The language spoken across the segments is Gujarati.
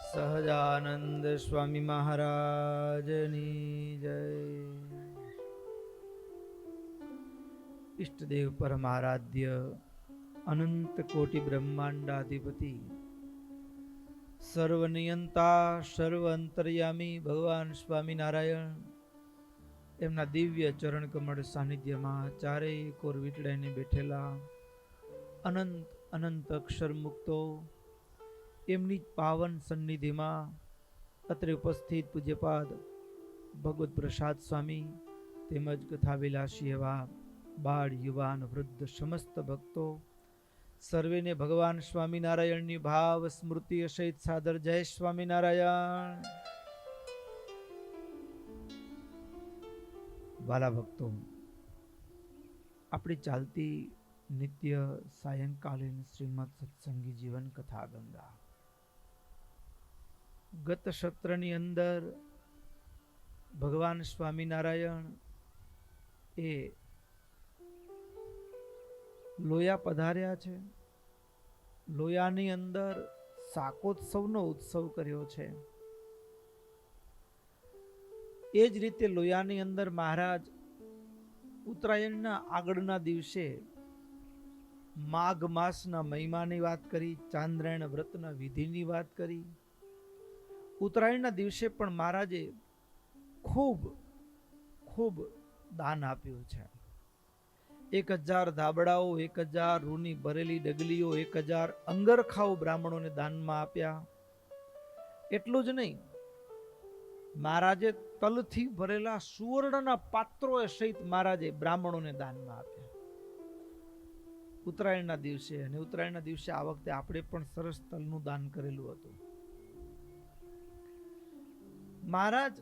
સહજાનંદ સ્વામી મહારાજની જય. ઈષ્ટદેવ પરમારાધ્ય અનંત કોટી બ્રહ્માંડાધિપતિ સર્વનિયંતા સર્વ અંતર્યામી ભગવાન સ્વામિનારાયણ એમના દિવ્ય ચરણ કમળ સાનિધ્યમાં ચારેય કોર વીટળાઈને બેઠેલા અનંત અનંત અક્ષર મુક્તો એમની પાવન સન્નિધિમાં અત્રે ઉપસ્થિત પૂજ્યપાદ ભગવત પ્રસાદ સ્વામી તેમજ કથા વિલાસી એવા બાળ યુવાન વૃદ્ધ સમસ્ત ભક્તો સર્વેને ભગવાન સ્વામિનારાયણની ભાવ સ્મૃતિ સહિત સાદર જય સ્વામિનારાયણ. વાલા ભક્તો, આપણી ચાલતી નિત્ય સાયંકાલીન શ્રીમદ સત્સંગી જીવન કથા ગંગા ગત સત્રની અંદર ભગવાન સ્વામિનારાયણ એ લોયા પધાર્યા છે. લોયાની અંદર શાકોત્સવનો ઉત્સવ કર્યો છે. એ જ રીતે લોયાની અંદર મહારાજ ઉત્તરાયણના આગળના દિવસે માઘ માસના મહિમાની વાત કરી, ચાંદ્રાયણ વ્રતના વિધિની વાત કરી. ઉત્તરાયણના દિવસે પણ મહારાજે ખૂબ ખૂબ દાન આપ્યું છે. 1000 ધાબળાઓ, 1000 રૂની ભરેલી ડગલીઓ, 1000 અંગરખાઓ બ્રાહ્મણોને દાનમાં આપ્યા. એટલું જ નહીં, મહારાજે તલથી ભરેલા સુવર્ણના પાત્રોએ સહિત મહારાજે બ્રાહ્મણોને દાનમાં આપ્યા ઉત્તરાયણના દિવસે. અને ઉત્તરાયણના દિવસે આ વખતે આપણે પણ સરસ તલનું દાન કરેલું હતું. મહારાજ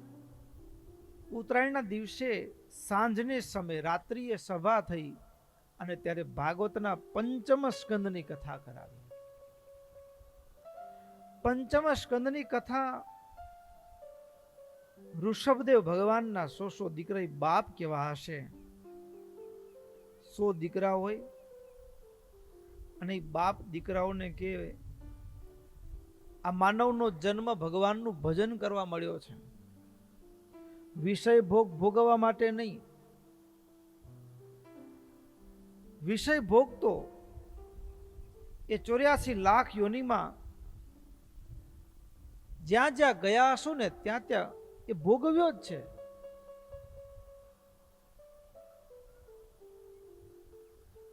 ઉત્તરાયણના દિવસે સાંજને સમયે રાત્રિએ સભા થઈ અને ત્યારે ભાગવતના પંચમ સ્કંદની કથા કરાવી. પંચમ સ્કંદની કથા ઋષભદેવ ભગવાનના 100 દીકરા બાપ કેવા હશે. 100 દીકરા હોય અને બાપ દીકરાઓને કે આ માનવનો જન્મ ભગવાનનું ભજન કરવા મળ્યો છે, વિષય ભોગ ભોગવવા માટે નહીં. વિષય ભોગ તો એ 84 લાખ યોનિમાં જ્યાં જ્યાં ગયા હશો ને ત્યાં ત્યાં એ ભોગવ્યો જ છે.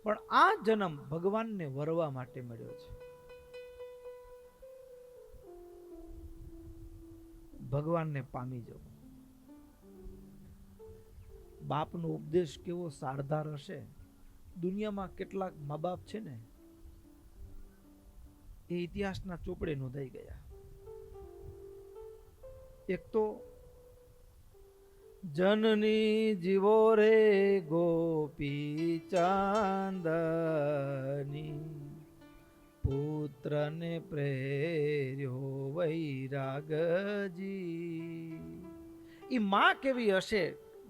પણ આ જન્મ ભગવાનને વરવા માટે મળ્યો છે. ભગવાનને પામી જવું. બાપનો ઉપદેશ કેવો સારધાર હશે. દુનિયામાં કેટલાક મા બાપ છે ને એ ઇતિહાસના ચોપડે નોંધાઈ ગયા. એક તો જનની જીવો રે ગોપી ચાંદની, પુત્રને પ્રેર્યો વૈરાગજી. ઈ માં કેવી હશે,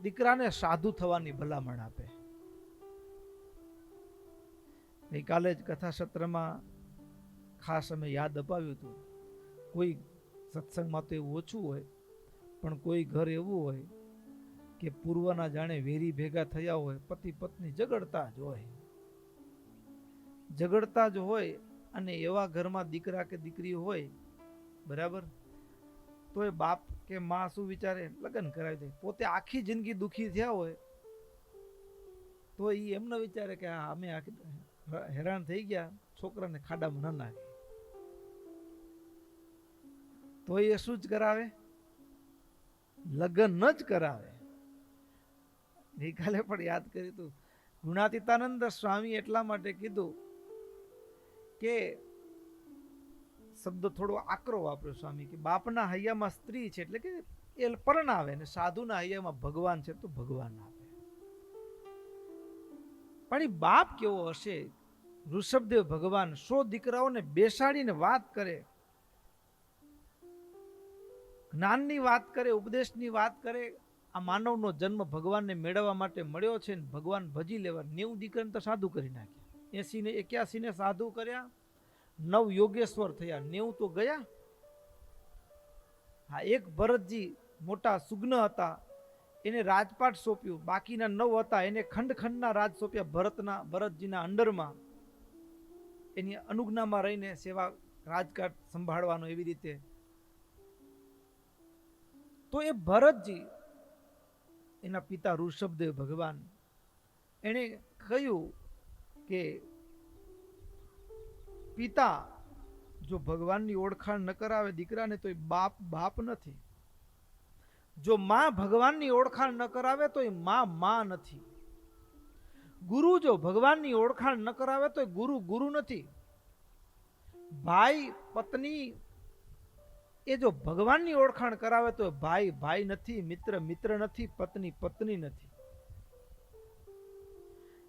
દીકરાને સાધુ થવાની ભલામણ આપે. ગઈકાલે જ કથા સત્રમાં ખાસ અમે યાદ અપાવ્યું હતું. કોઈ સત્સંગમાં તો એવું ઓછું હોય, પણ કોઈ ઘર એવું હોય કે પૂર્વના જાણે વેરી ભેગા થયા હોય, પતિ પત્ની ઝઘડતા જ હોય, ઝઘડતા જ હોય. અને એવા ઘરમાં દીકરા કે દીકરી હોય, બરાબર, તો એ બાપ કે માં શું વિચારે, લગ્ન કરાવી દે. પોતે આખી જિંદગી દુખી થયા હોય તો એ એમ ન વિચારે કે અમે હેરાન થઈ ગયા, છોકરાને ખાડામાં ન નાખે. તો એ શું જ કરાવે, લગ્ન જ કરાવે. ગઈકાલે પણ યાદ કર્યું હતું. ગુણાતીતાનંદ સ્વામી એટલા માટે કીધું કે શબ્દ થોડો આકરો વાપર્યો સ્વામી, કે બાપના હૈયામાં સ્ત્રી છે એટલે કે એ પરણાવે, ને સાધુના હૈયામાં ભગવાન છે તો ભગવાન આપે. પણ એ બાપ કેવો હશે. ઋષભદેવ ભગવાન 100 દીકરાઓને બેસાડીને વાત કરે, જ્ઞાનની વાત કરે, ઉપદેશની વાત કરે. આ માનવનો જન્મ ભગવાનને મેળવવા માટે મળ્યો છે ને ભગવાન ભજી લેવા. 90 દીકરાને તો સાધુ કરી નાખ્યા, 80 ને 81 ને સાધુ કર્યા, 9 યોગેશ્વર થયા, 90 તો ગયા. હા, એક ભરતજી મોટા સુગ્ન હતા, એને રાજપાટ સોંપ્યું, બાકીના 9 હતા એને ખંડ ખંડના રાજ સોંપ્યા ભરતજીના અંડરમાં, એની અનુજ્ઞામાં રહીને સેવા રાજકાટ સંભાળવાનો એવી રીતે. તો એ ભરતજી એના પિતા ઋષભદેવ ભગવાન એને કહ્યું કે પિતા જો ભગવાનની ઓળખાણ ન કરાવે દીકરાને તો એ બાપ નથી, જો માં ભગવાનની ઓળખાણ ન કરાવે તો એ માં નથી, ગુરુ જો ભગવાનની ઓળખાણ ન કરાવે તો એ ગુરુ નથી, ભાઈ પત્ની એ જો ભગવાનની ઓળખાણ કરાવે તો ભાઈ નથી, મિત્ર નથી, પત્ની નથી.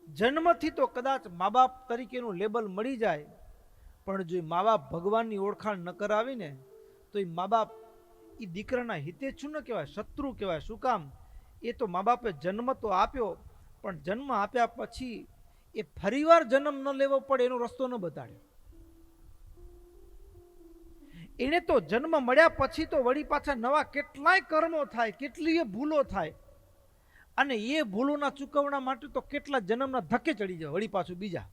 જન્મથી તો કદાચ મા બાપ તરીકેનું લેબલ મળી જાય, પણ જો મા બાપ ભગવાનની ઓળખાણ ન કરાવીને તો એ મા બાપ એ દીકરાના હિતેચ્છુ ન કહેવાય, શત્રુ કહેવાય. શું કામ? એ તો મા બાપે જન્મ તો આપ્યો, પણ જન્મ આપ્યા પછી એ ફરીવાર જન્મ ન લેવો પડે એનો રસ્તો ન બતાડ્યો. એને તો જન્મ મળ્યા પછી તો વળી પાછા નવા કેટલાય કર્મો થાય, કેટલીય ભૂલો થાય, અને એ ભૂલોના ચૂકવણા માટે તો કેટલા જન્મના ધક્કે ચડી જાય વળી પાછું બીજા.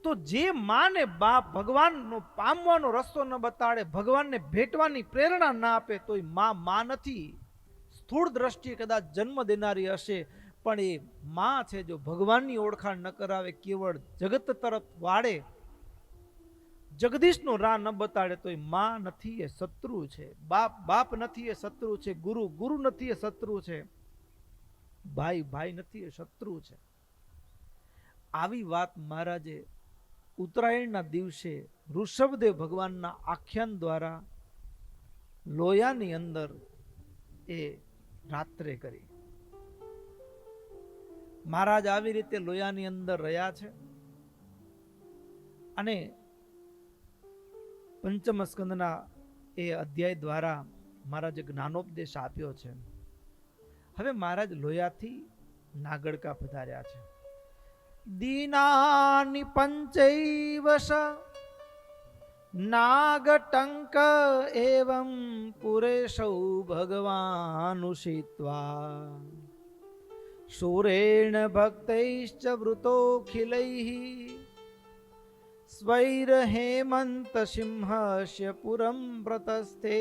તો જે માં ને બાપ ભગવાનનો પામવાનો રસ્તો ન બતાડે, ભગવાનને ભેટવાની પ્રેરણા ના આપે, તો એ માં નથી. સ્થૂળ દ્રષ્ટિએ કદાચ જન્મ દેનારી હશે, પણ એ માં છે જો ભગવાનની ઓળખાણ ન કરાવે, કેવળ જગત તરફ વાળે, જગદીશનો રાહ ન બતાડે, તો એ માં નથી, એ શત્રુ છે. બાપ નથી, એ શત્રુ છે. ગુરુ નથી, એ શત્રુ છે. ભાઈ નથી, એ શત્રુ છે. આવી વાત મહારાજે ઉત્તરાયણના દિવસે ઋષભદેવ ભગવાનના આખ્યાન દ્વારા લોયાની અંદર એ રાત્રે કરી. મહારાજ આવી રીતે લોયાની અંદર રહ્યા છે, અને પંચમ સ્કંદના એ અધ્યાય દ્વારા મહારાજે જ્ઞાનોપદેશ આપ્યો છે. હવે મહારાજ લોયાથી નાગડકા પધાર્યા છે. દીનાની પંચૈવશ નાગટંક એવં પુરેશૌ ભગવાનુષિત્વા શૂરેણ ભક્તૈશ્ચ વૃતોખિલૈઃ સ્વૈર હેમંત સિંહસ્ય પુરમ પ્રતસ્થે.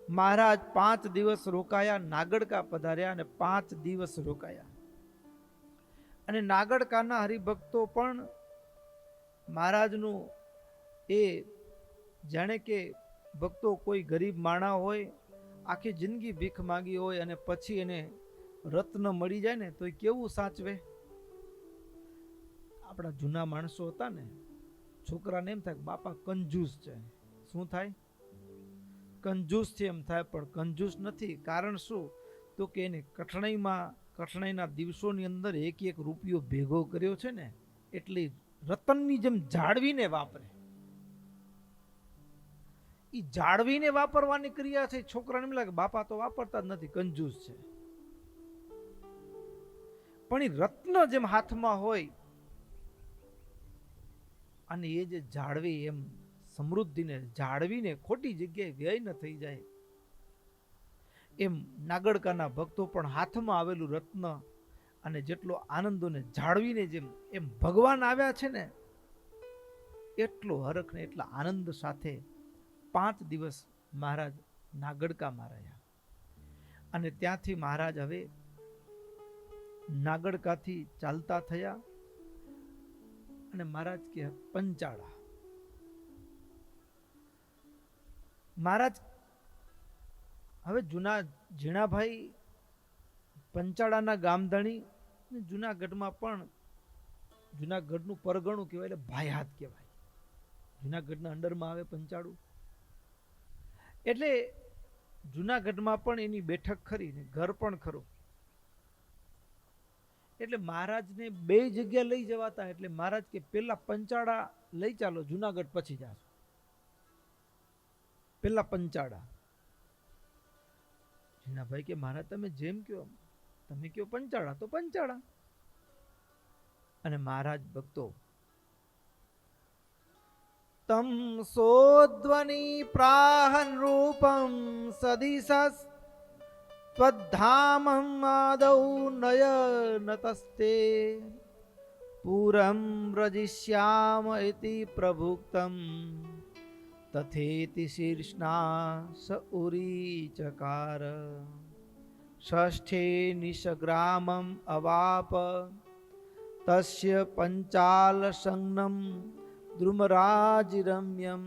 મહારાજ 5 દિવસ રોકાયા, નાગડકા પધાર્યા અને 5 દિવસ રોકાયા. અને નાગડકાના હરિભક્તો પણ મહારાજનું એ જાણે કે ભક્તો કોઈ ગરીબ માણા હોય, આખી જિંદગી ભીખ માંગી હોય, અને પછી એને રત્ન મળી જાય ને તો એ કેવું સાચવે. આપણા જૂના માણસો હતા ને, છોકરાને એમ થાય બાપા કંજૂસ છે. શું થાય? કંજૂસ છે એમ થાય, પણ કંજૂસ નથી. કારણ શું? તો કે એને કઠણાઈના દિવસોની અંદર એક રૂપિયો ભેગો કર્યો છે ને, એટલે રતનની જેમ જાળવીને વાપરે. એ જાળવીને વાપરવાની ક્રિયા છે. છોકરાને એમ લાગે બાપા તો વાપરતા જ નથી, કંજૂસ છે. પણ એ રત્ન જેમ હાથમાં હોય અને એ જે જાળવી, એમ સમૃદ્ધિને જાળવીને ખોટી જગ્યાએ વ્યય ન થઈ જાય, એમ નાગડકાના ભક્તો પણ હાથમાં આવેલું રત્ન અને જેટલો આનંદોને જાળવીને જેમ એમ ભગવાન આવ્યા છે ને, એટલો હરખ ને એટલા આનંદ સાથે 5 દિવસ મહારાજ નાગડકામાં રહ્યા. અને ત્યાંથી મહારાજ હવે નાગડકાથી ચાલતા થયા અને મહારાજ કે પંચાળા. મહારાજ હવે ઝીણાભાઈ પંચાળાના ગામધણી, જુનાગઢમાં પણ જુનાગઢનું પરગણું કહેવાય, એટલે ભાયાત કહેવાય. જુનાગઢના અંડરમાં આવે પંચાળું, એટલે જુનાગઢમાં પણ એની બેઠક ખરી ને ઘર પણ ખરું. એટલે મહારાજને 2 જગ્યા લઈ જવાતા, એટલે મહારાજ કે પેલા પંચાળા લઈ ચાલો, જુનાગઢ પછી જાશો. પેલા પંચાળા. જીનાભાઈ કે મહારાજ તમે જેમ કહો, તમે કહો પંચાળા તો પંચાળા. અને મહારાજ ભક્તો તમ સોધ્વનિ પ્રાહન રૂપમ સદિશસ ત્વદ્ધામં આદૌ નયનતસ્તે પૂરમ વ્રજિષ્યામ ઇતિ પ્રભુક્તમ તથેતિ શીર્ષના સ ઉરીચકાર ષષ્ઠે નિશગ્રામમ અવાપ તસ્ય પંચાલ સંજ્ઞમ દ્રુમરાજરમ્યમ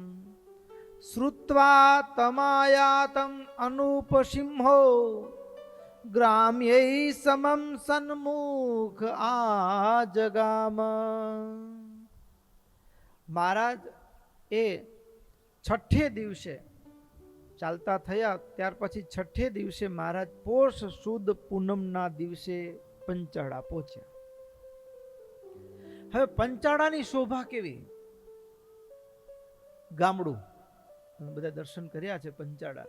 શ્રુત્વા તમાયાતમ અનુપસિંહો ગ્રામ્યૈ સમમ સન્મુખ આજગામ. મહારાજ એ છઠ્ઠે દિવસે ચાલતા થયા. ત્યાર પછી છઠ્ઠે દિવસે મહારાજ પોષ સુદ પૂનમના દિવસે પંચાળા પહોંચ્યા. હવે પંચાળાની શોભા કેવી? ગામડું બધા દર્શન કર્યા છે પંચાળા,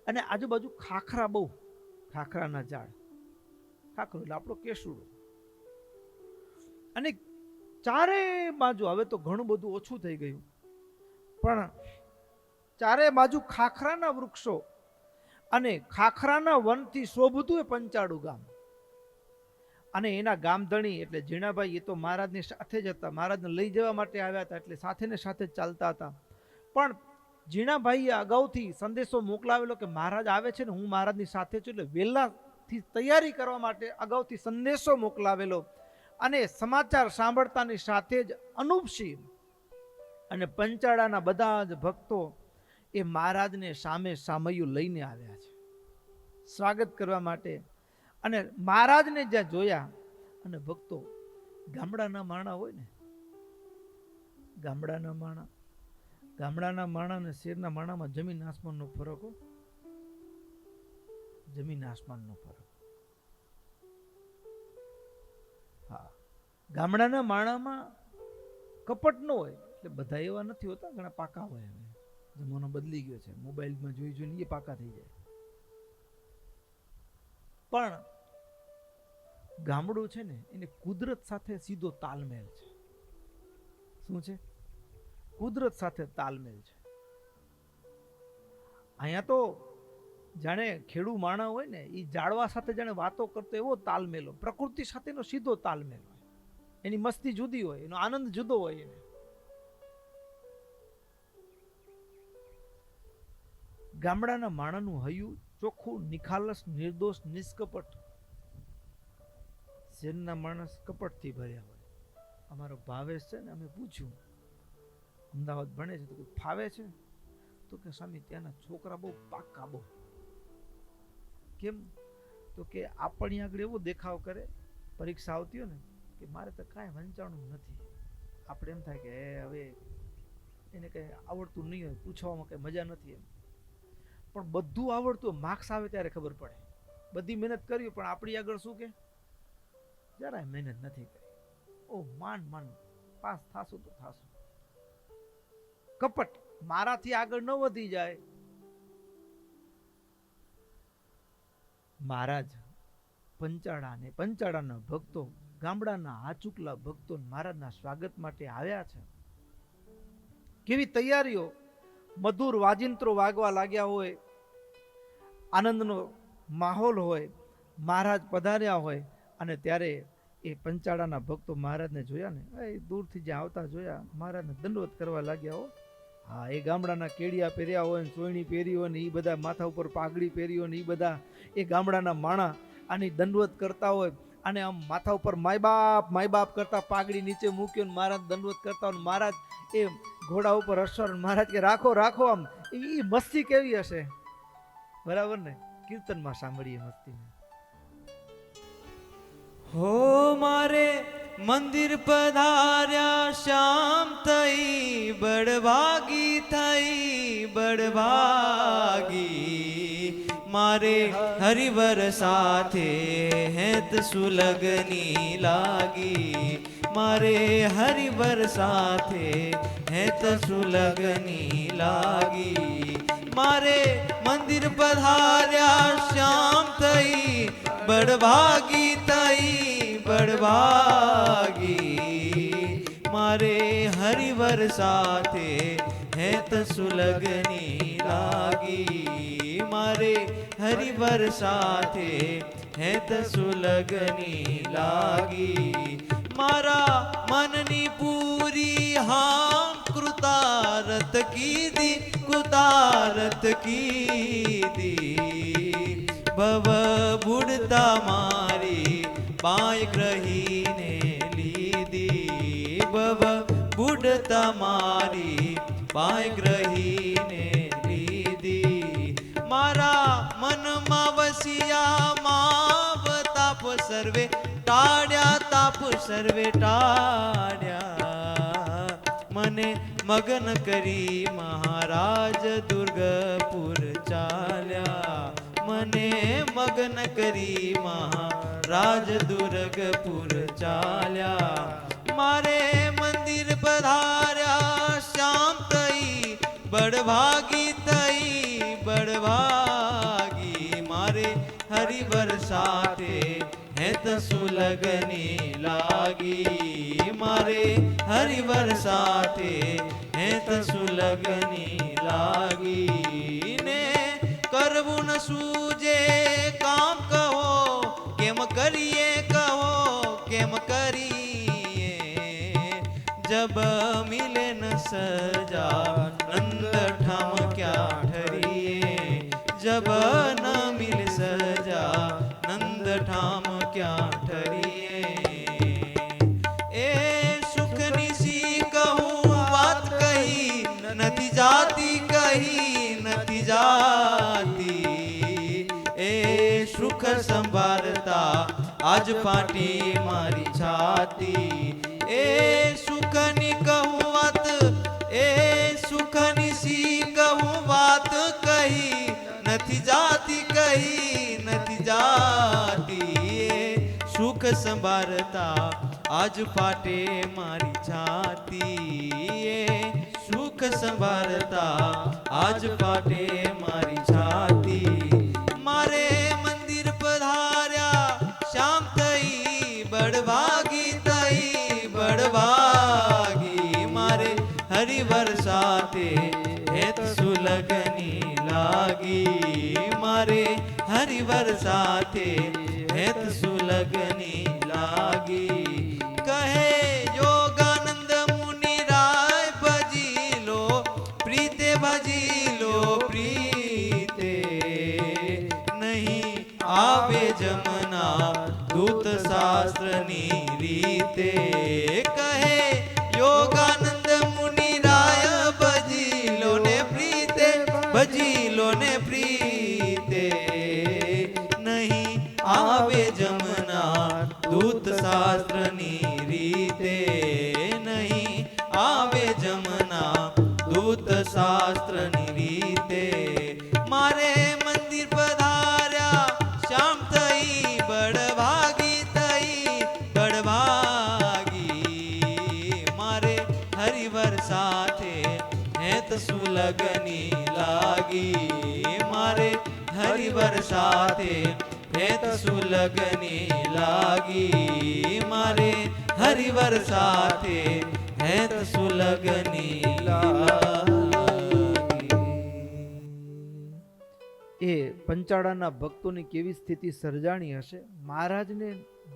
અને આજુબાજુ ખાખરા, બહુ ખાખરાના ઝાડ. ખાખરો એટલે આપણો કેસુડો, અને ચારે બાજુ, હવે તો ઘણું બધું ઓછું થઈ ગયું, પણ ચારે બાજુ ખાખરાના વૃક્ષો અને ખાખરાના વનથી શોભતું એ પંચાળું ગામ. અને એના ગામધણી એટલે જીણાભાઈ, એ તો મહારાજની સાથે જ હતા, મહારાજને લઈ જવા માટે આવ્યા હતા, એટલે સાથે ને સાથે ચાલતા હતા. પણ જીણાભાઈએ અગાઉથી સંદેશો મોકલાવેલો કે મહારાજ આવે છે ને હું મહારાજની સાથે છું, એટલે વહેલાથી તૈયારી કરવા માટે અગાઉથી સંદેશો મોકલાવેલો. અને સમાચાર સાંભળતાની સાથે જ અનુપસિંહ અને પંચાળાના બધા જ ભક્તો એ મહારાજને સામે સામયું લઈને આવ્યા છે સ્વાગત કરવા માટે. અને મહારાજને જ્યાં જોયા, અને ભક્તો, ગામડાના માણા હોય ને, ગામડાના માણા અને શેરના માણામાં જમીન આસમાનનો ફરક હો, જમીન આસમાનનો ફરક. હા, ગામડાના માણામાં કપટ ન હોય, એટલે બધા એવા નથી હોતા, ઘણા પાકા હોય. હવે જમાનો બદલી ગયો છે, મોબાઈલમાં જોઈ જોઈને એ પાકા થઈ જાય. પણ ગામડું છે ને, એને કુદરત સાથે સીધો તાલમેલ છે. શું છે? કુદરત સાથે તાલમેલ છે. અહીંયા તો જાણે ખેડૂ માણા હોય ને, એ ઝાડવા સાથે જાણે વાતો કરતો એવો તાલમેલ હોય. પ્રકૃતિ સાથેનો સીધો તાલમેલ હોય. એની મસ્તી જુદી હોય, એનો આનંદ જુદો હોય. એને ગામડાના માણાનું હૈયું ચોખ્ખું, નિખાલસ, નિર્દોષ, નિષ્કપટ. શહેરના માણસ કપટથી ભર્યા હોય. અમારો ભાવેશ છે ને, અમે પૂછ્યું, અમદાવાદ ભણે છે, તો કે ફાવે છે? તો કે સ્વામી ત્યાંના છોકરા બહુ પાકા, બહુ. કેમ? તો કે આપણી આગળ એવો દેખાવ કરે, પરીક્ષા આવતી હોય ને, કે મારે તો કાંઈ વંચાણું નથી. આપણે એમ થાય કે હવે એને કંઈ આવડતું નહીં હોય, પૂછવામાં કંઈ મજા નથી એમ. પણ બધું આવડતું, માર્ક્સ આવે ત્યારે ખબર પડે. બધી મહેનત કરી પણ આપણી આગળ શું કે જરાય મહેનત નથી કરી. ઓ માંડ પાસ થાશું તો થાશું. કપટ, મારાથી આગળ ન વધી જાય. મહારાજ પંચાળાના ભક્તો, ગામડાના હાચુકલા ભક્તો મહારાજના સ્વાગત માટે આવ્યા છે. કેવી તૈયારીઓ! મધુર વાજિંત્રો વાગવા લાગ્યા હોય, આનંદનો માહોલ હોય, મહારાજ પધાર્યા હોય. અને ત્યારે એ પંચાળાના ભક્તો મહારાજને જોયા ને, એ દૂરથી જે આવતા જોયા, મહારાજને દંડવત કરવા લાગ્યા હો. હા, એ ગામડાના કેડિયા પહેર્યા હોય ને, સોયણી પહેરી હોય ને, એ બધા માથા ઉપર પાઘડી પહેરી હોય ને, એ બધા એ ગામડાના માણા આની દંડવત કરતા હોય. અને આમ માથા ઉપર માય બાપ કરતા પાઘડી નીચે મૂક્યો ને મહારાજ દંડવત કરતા હોય. મહારાજ એ ઘોડા ઉપર અસર, મહારાજ કે રાખો રાખો. આમ એ મસ્તી કેવી હશે, બરાબર ને? કીર્તનમાં સાંભળીએ મસ્તી. હો મારે મંદિર પધાર્યા શ્યામ થઈ, બળવાગી થઈ બળવાગી. મારે હરિવર સાથે હેત સુલગની લાગી. મારે હરિવર સાથે હેત સુલગની લાગી. મારે મંદિર પધાર્યા શ્યામ થઈ, બળભાગી થઈ બળભાગી. મારે હરિવર સાથે હેત સુલગની લાગી. મારે હરિવર સાથે હેત સુલગની લાગી. મારા મનની પૂરી હા કૃતારત કીધી, કૃતારત કીધી. ભવ બુડતા મારી બાય ગ્રહીને લીધી. ભવ બુડતા મારી બાય ગ્રહીને લીધી. મારા મનમાં વસિયા માવ તાપ સર્વે ટાળ્યા, તાપ સર્વે ટાળ્યા. મને મગન કરી મહારાજ દુર્ગપુર ચાલ્યા. મને મગન કરી મહારાજ દુર્ગપુર ચાલ્યા. મારે મંદિર પધાર્યા શ્યામ તઈ બળભાગી, તઈ બળભાગી. મારે હરિવર સાથે હેત સુલગની લાગી. મારે હરિવર સાથે હેત સુલગની લાગી. ને કરવું ન સૂજે કામ કહો, કેમ કરીએ કહો, કેમ કરીએ. જબ મિલે ન સજા નંદ ઠામ ક્યાં ઠરીએ. જબ ન મિલે સજા નંદ ઠામ ક્યાં ઠરીએ. એ સુખની સી કહું વાત કહી નથી જાતી, કહી નથી જાતી. એ સુખ સંભાળતા આજ ફાટી મારી છાતી. એ સુખની કહું વાત, એ સુખની સી કહું વાત કહી નથી જાતી, કહી નથી જાતી. એ સુખ સંભાળતા આજ ફાટે મારી છાતી. એ સુખ સંભાળતા આજ ફાટે મારી છાતી. મારે મંદિર પધાર્યા શ્યામ તઈ બળભાગી, તઈ બળભાગી. મારે હરિવર સાથે હેત સુલગની લાગી. મારે હરિવર સાથે હેત સુલગની લાગી. કહે યોગાનંદ મુનિ રાય ભજી લો પ્રીતે, ભજી લો પ્રીતે. નહીં આવે જમના દૂત શાસ્ત્રની રીતે. કહે યોગાનંદ મુનિ રાય ભજી લો ને પ્રીતે, ભજી લો ને પ્રીતે. નહીં આવે જમના દૂત શાસ્ત્રની રીતે. નહીં આવે જમના દૂત શાસ્ત્રની રીતે. મારે મંદિર પધાર્યા શ્યામ તઈ બળભાગી, તઈ બળભાગી. મારે હરિવર સાથે હેત સુલગની લાગી. મારે હરિવર સાથે હેત સુલગની લાગી. મારે હરિવર સાથે હેત સુલગની લાગી. એ પંચાળાના ભક્તોની કેવી સ્થિતિ સર્જાણી હશે. મહારાજને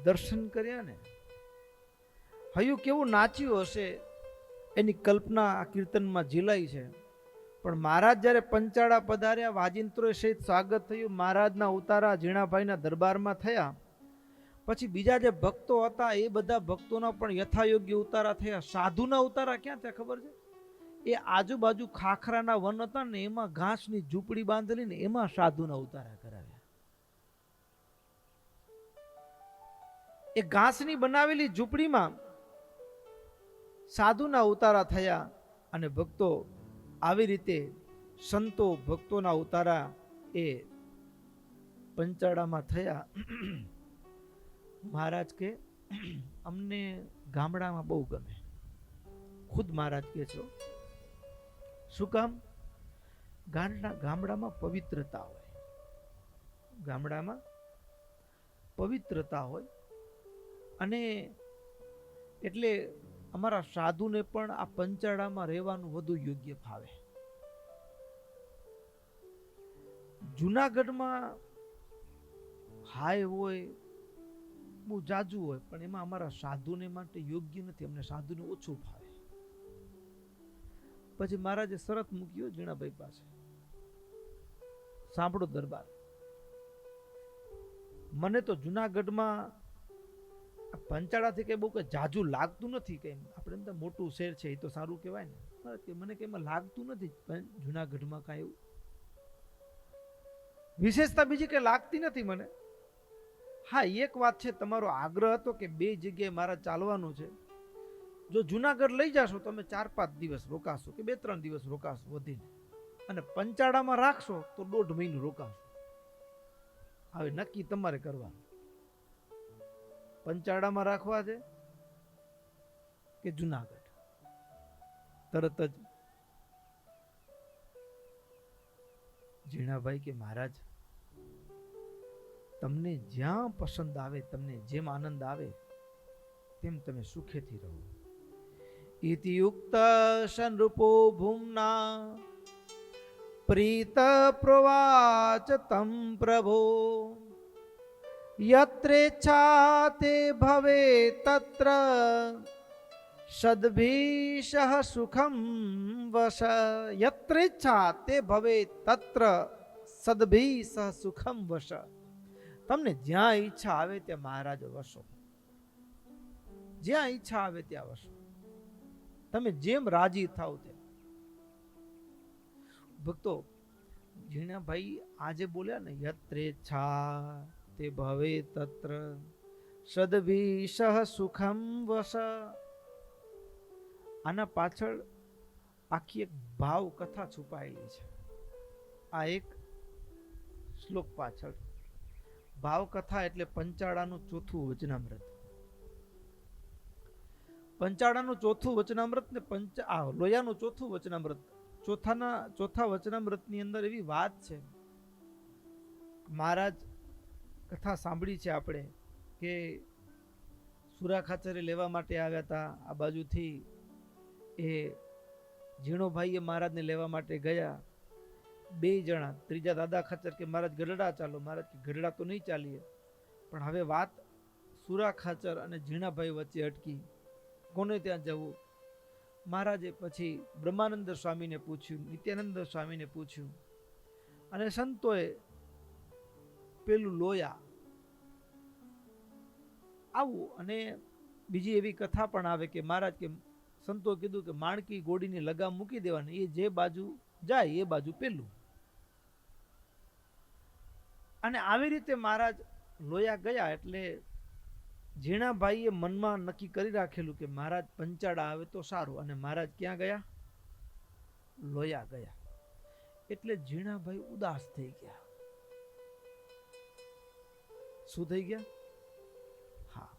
દર્શન કર્યા ને, હયું કેવું નાચ્યું હશે એની કલ્પના આ કીર્તનમાં ઝીલાઈ છે. પણ મહારાજ જ્યારે પંચાળા પધાર્યા, વાજિંત્રોએ સહિત સ્વાગત થયું. મહારાજના ઉતારા ઝીણાભાઈના દરબારમાં થયા. પછી બીજા જે ભક્તો હતા એ બધા ભક્તોના પણ યથાયોગ્ય ઉતારા થયા. સાધુના ઉતારા ક્યાં થયા ખબર છે? એ આજુબાજુ ખાખરાના વન હતા ને એમાં ઘાસની ઝૂંપડી બાંધેલી ને એમાં સાધુના ઉતારા કરાવ્યા. એ ઘાસની બનાવેલી ઝૂંપડીમાં સાધુના ઉતારા થયા. અને ભક્તો આવી રીતે સંતો ભક્તોના ઉતારા એ પંચાળામાં થયા. મહારાજ કે અમને ગામડામાં બહુ ગમે. ખુદ મહારાજ કે છો. શું કામ? ગામડામાં પવિત્રતા હોય. ગામડામાં પવિત્રતા હોય. અને એટલે અમારા સાધુને પણ આ પંચાળામાં રહેવાનું વધુ યોગ્ય ફાવે. જુનાગઢમાં હાય હોય, બહુ જાજુ હોય, પણ એમાં અમારા સાધુને માટે યોગ્ય નથી. અમને સાધુને ઓછું ફાવે. પછી મહારાજે શરત મૂક્યો જીણાભાઈ પાસે, સાંભળો દરબાર, મને તો જુનાગઢમાં પંચાળાથી કઈ બહુ કઈ જાજુ લાગતું નથી. કઈ આપણે એમ તો મોટું શહેર છે, એ તો સારું કહેવાય ને. કે મને કઈ લાગતું નથી જુનાગઢમાં કાંઈ એવું વિશેષતા બીજી કઈ લાગતી નથી મને. હા, એક વાત છે, તમારો આગ્રહ હતો કે 2 જગ્યાએ મારા ચાલવાનું છે. જો જુનાગઢ લઈ જાશો તમે 4-5 દિવસ રોકાશો કે 2-3 દિવસ રોકાશો વધીને, અને પંચાળામાં રાખશો તો 1.5 મહિનો રોકાશો. હવે નક્કી તમારે કરવાનું, પંચાળામાં રાખવા છે કે જુનાગઢ. તરત જ જીણાભાઈ કે મહારાજ, તમને જ્યાં પસંદ આવે, તમને જેમ આનંદ આવે તેમ તમે સુખેથી રહો. ઇતિ યુક્ત સંરૂપો ભૂમના પ્રીત પ્રવાચ તમ પ્રભો યત્રેચ્છા તે ભવે તત્ર સદ્ભીષઃ સુખમ વશ. યત્રેચ્છા તે ભવે તત્ર સદ્ભીષઃ સુખમ વશ. તમને જ્યાં ઈચ્છા આવે ત્યાં મહારાજ વસો. જ્યાં ઈચ્છા આવે ત્યાં વસો. તમે જેમ રાજી થાવ તેમ. ભક્તો, જીણાભાઈ આજે બોલ્યા ને, યત્રેચ્છા તે ભવે તત્ર સદ્ભીષઃ સુખમ વશ. આના પાછળ આખી એક ભાવ કથા છુપાયેલી છે. આ એક શ્લોક પાછળ ભાવ કથા એટલે પંચાળાનું 4થું વચનામૃત. પંચાળાનું 4થું વચનામૃત ને લોયાનું 4થું વચનામૃત. ચોથા વચનામૃતની અંદર એવી વાત છે, મહારાજ કથા સાંભળી છે આપણે કે સુરા ખાચરે લેવા માટે આવ્યા હતા. આ બાજુથી એ ઝીણોભાઈએ મહારાજને લેવા માટે ગયા. 2 જણા. ત્રીજા દાદા ખાચર કે મહારાજ ગઢડા ચાલો. મહારાજ કે ગઢડા તો નહીં ચાલીએ. પણ હવે વાત સુરા ખાચર અને ઝીણાભાઈ વચ્ચે અટકી. કોને ત્યાં જવું? મહારાજે પછી બ્રહ્માનંદ સ્વામીને પૂછ્યું, નિત્યાનંદ સ્વામીને પૂછ્યું, અને સંતોએ પેલું લોયા આવું. અને બીજી એવી કથા પણ આવે કે મહારાજ કે સંતો કીધું કે માણકી ગોળીની લગામ મૂકી દેવાની, એ જે બાજુ જાય એ બાજુ પેલું. અને આવી રીતે મહારાજ લોયા ગયા. એટલે ઝીણાભાઈએ મનમાં નક્કી કરી રાખેલું કે મહારાજ પંચાળા આવે તો સારું. અને મહારાજ ક્યાં ગયા? લોયા ગયા. એટલે ઝીણાભાઈ ઉદાસ થઈ ગયા. શું થઈ ગયા? હા,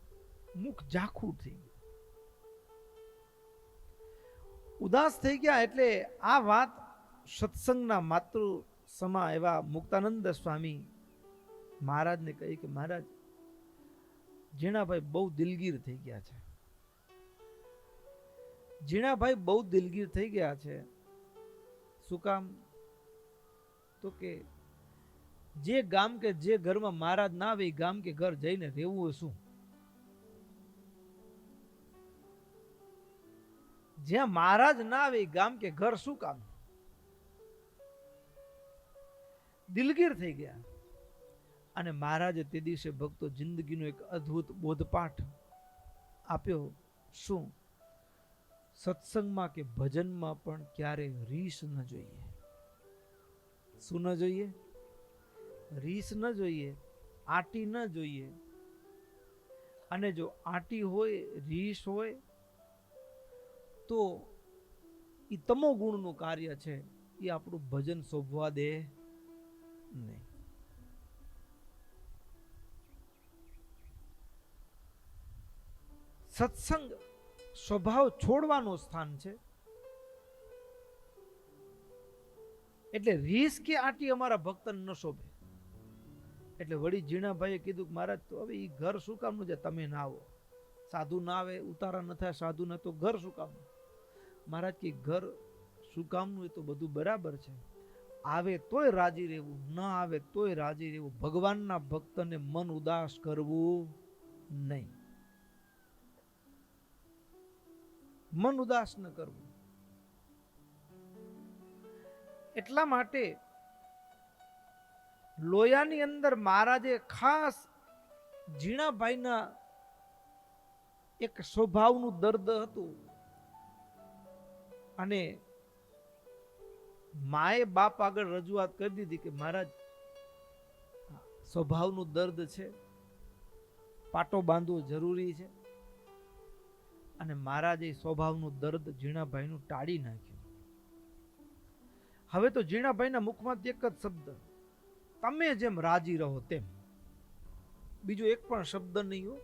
મુખ ઝાખું થઈ ગયું, ઉદાસ થઈ ગયા. એટલે આ વાત સત્સંગના માતૃ સમા એવા મુક્તાનંદ સ્વામી મહારાજને કહી કે મહારાજ, ઝીણાભાઈ બહુ દિલગીર થઈ ગયા છે. ઝીણાભાઈ બહુ દિલગીર થઈ ગયા છે. શું કામ? તો કે જે ગામ કે જે ઘરમાં મહારાજ ના આવે, ગામ કે ઘર જઈને રહેવું શું? જ્યાં મહારાજ ના આવે ગામ કે ઘર શું કામ? દિલગીર થઈ ગયા. અને મહારાજે તે દિવસે ભક્તો જિંદગીનો એક અદ્ભુત બોધપાઠ આપ્યો. શું? સત્સંગમાં કે ભજનમાં પણ ક્યારે રીસ ન જોઈએ. શું ન જોઈએ? રીસ ન જોઈએ, આટી ન જોઈએ. અને જો આટી હોય, રીસ હોય, તો એ તમો ગુણનું કાર્ય છે. એ આપણું ભજન શોભવા દે નહીં. સત્સંગ સ્વભાવ છોડવાનું સ્થાન છે. એટલે રીસ કે આટી અમારા ભક્તને ન શોભે. એટલે વળી ઝીણાભાઈએ કીધું કે મહારાજ તો હવે એ ઘર શું કામનું છે, તમે ના આવો. સાધુ ના આવે ઉતારા ન થાય, સાધુ ના તો ઘર શું કામ? મહારાજ કે ઘર શું કામનું? એ તો બધું બરાબર છે, આવે તોય રાજી રહેવું, ન આવે તોય રાજી રહેવું. ભગવાનના ભક્તને મન ઉદાસ કરવું નહીં, મન ઉદાસ ન કરવું. એટલા માટે લોયાની અંદર મહારાજે ખાસ ઝીણાભાઈના એક સ્વભાવનું દર્દ હતું, અને માએ બાપ આગળ રજૂઆત કરી દીધી કે મહારાજ સ્વભાવનું દર્દ છે, પાટો બાંધવો જરૂરી છે. અને મહારાજે સ્વભાવનું દર્દ ઝીણાભાઈનું ટાળી નાખ્યું. હવે તો ઝીણાભાઈના મુખમાંથી એક જ શબ્દ, તમે જેમ રાજી રહો તેમ, બીજો એક પણ શબ્દ નહીં હો.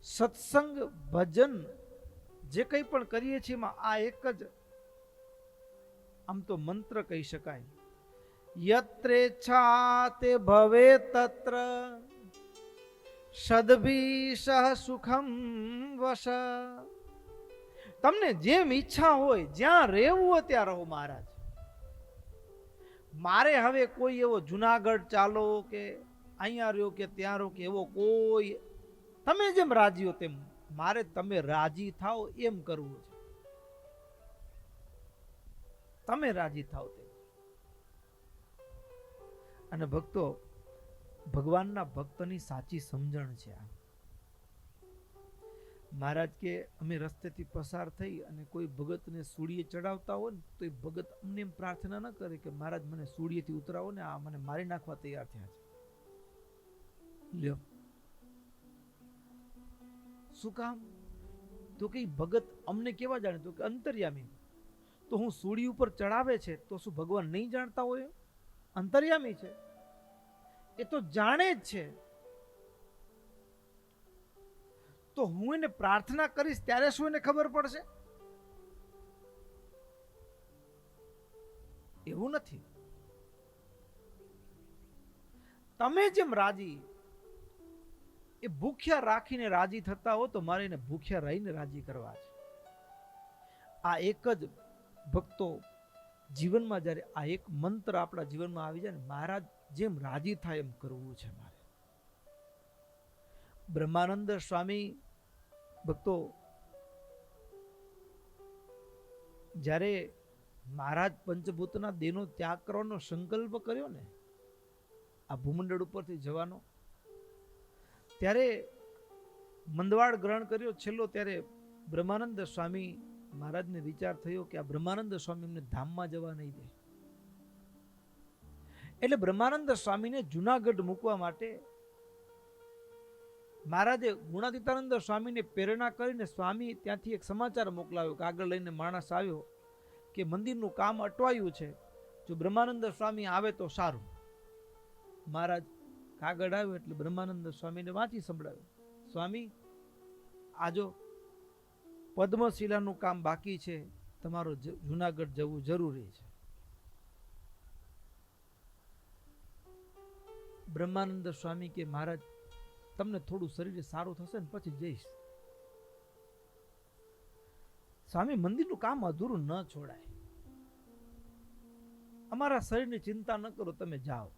સત્સંગ ભજન જે કંઈ પણ કરીએ છીએ એમાં આ એક જ આમ તો મંત્ર કહી શકાય, યત્રેચ્છા તે ભવે તત્ર સદભીષ સુખમ વશ. તમને જેમ ઈચ્છા હોય, જ્યાં રહેવું હોય ત્યાં રહો મહારાજ. મારે હવે કોઈ એવો જુનાગઢ ચાલો કે અહીંયા રહ્યો કે ત્યાં રહો કે એવો કોઈ, તમે જેમ રાજી હો તેમ, મારે તમે રાજી થાઓ એમ કરવું છે. તમે રાજી થાઓ તેમ. અને ભક્તો, ભગવાનના ભક્તની સાચી સમજણ છે આ. મહારાજ કે અમે રસ્તેથી પસાર થઈ અને કોઈ ભગતને સૂળીએ ચડાવતા હોય ને તો એ ભગત અમને એમ પ્રાર્થના ન કરે કે મહારાજ મને સૂળીએથી ઉતરાવો ને, આ મને મારી નાખવા તૈયાર થયા છે. લ્યો, શું કામ? તો કે ભગત અમને કેવા જાણે? તો કે અંતર્યામી. તો હું સૂળી ઉપર ચડાવે છે તો શું ભગવાન નહીં જાણતા હોય? અંતર્યામી છે, એ તો જાણે જ છે. તો હું એને પ્રાર્થના કરીશ ત્યારે શું એને ખબર પડશે? એવું નથી. તમે જેમ રાજી, એ ભૂખ્યા રાખીને રાજી થતા હો તો મારે એને ભૂખ્યા રહીને રાજી કરવા છે. આ એક જ ભક્તો જીવનમાં જ્યારે આ એક મંત્ર આપણા જીવનમાં આવી જાય ને, મહારાજ જેમ રાજી થાય એમ કરવું છે મારે. બ્રહ્માનંદ સ્વામી ભક્તો જ્યારે મહારાજ પંચભૂતના દેહનો ત્યાગ કરવાનો સંકલ્પ કર્યો ને, આ ભૂમંડળ ઉપરથી જવાનો, ત્યારે મંદવાડ ગ્રહણ કર્યો છેલ્લો, ત્યારે બ્રહ્માનંદ સ્વામી મહારાજને વિચાર થયો કે આ બ્રહ્માનંદ સ્વામી એમને ધામમાં જવા નહીં દે. એટલે બ્રહ્માનંદ સ્વામીને જુનાગઢ મૂકવા માટે મહારાજે ગુણાતીતાનંદ સ્વામીને પ્રેરણા કરીને સ્વામી ત્યાંથી એક સમાચાર મોકલાવ્યો કે આગળ લઈને માણસ આવ્યો કે મંદિરનું કામ અટવાયું છે, જો બ્રહ્માનંદ સ્વામી આવે તો સારું. મહારાજ કાગળ આવ્યો એટલે બ્રહ્માનંદ સ્વામીને વાંચી સંભળાવ્યું, સ્વામી આજો પદ્મશિલાનું કામ બાકી છે, તમારો જુનાગઢ જવું જરૂરી છે. બ્રહ્માનંદ સ્વામી કે મહારાજ તમને થોડું શરીર સારું થશે ને પછી જઈશ. સ્વામી મંદિરનું કામ અધૂરું ન છોડાય, અમારા શરીરની ચિંતા ન કરો, તમે જાઓ.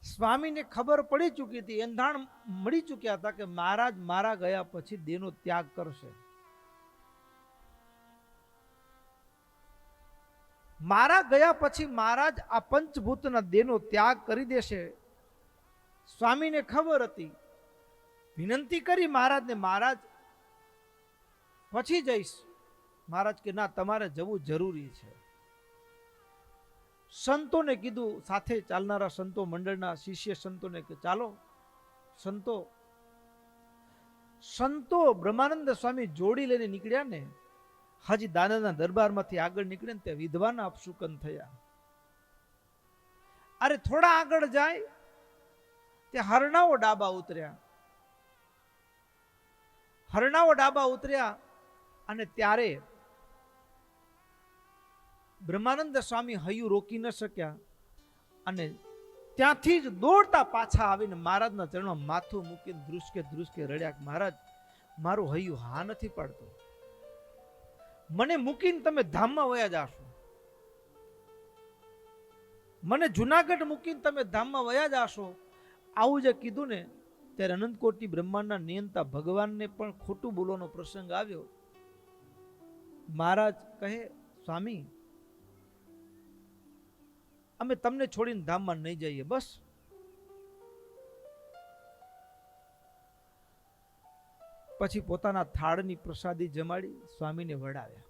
સ્વામીને ખબર પડી ચૂકી હતી, એંધાણ મળી ચૂક્યા હતા કે મહારાજ મારા ગયા પછી દેહનો ત્યાગ કરશે. મારા ગયા પછી મહારાજ આ પંચભૂતના દેહનો ત્યાગ કરી દેશે. સ્વામીને ખબર હતી, વિનંતી કરી મહારાજને, મહારાજ પછી જઈશ. મહારાજ કે ના, તમારે જવું જરૂરી છે. સંતોને કીધું, સાથે ચાલનારા સંતો મંડળના શિષ્ય સંતોને કે ચાલો સંતો. સંતો બ્રહ્માનંદ સ્વામી જોડી લઈને નીકળ્યા ને, હાજી દાદાના દરબારમાંથી આગળ નીકળે ને ત્યાં વિધવાના અપશુકન થયા. અરે થોડા આગળ જાય ત્યાં હરણાઓ ડાબા ઉતર્યા. હરણાઓ ડાબા ઉતર્યા અને ત્યારે બ્રહ્માનંદ સ્વામી હૈયું રોકી ન શક્યા અને ત્યાંથી જ દોડતા પાછા આવીને મહારાજના ચરણમાં માથું મૂકીને ધ્રુસકે ધ્રુસકે રડ્યા કે મહારાજ મારું હૈયું હા નથી પાડતું, મને મૂકીને તમે ધામમાં વયા જાશો, મને જુનાગઢ મૂકીને તમે ધામમાં વયા જાશો. આવું જે કીધું ને ત્યારે અનંતકોટી બ્રહ્માંડના નિયંતા ભગવાનને પણ ખોટું બોલવાનો પ્રસંગ આવ્યો. મહારાજ કહે સ્વામી અમે તમને છોડીને ધામમાં નહીં જઈએ, બસ. પછી પોતાના થાળની પ્રસાદી જમાડી સ્વામીને વડાવ્યા.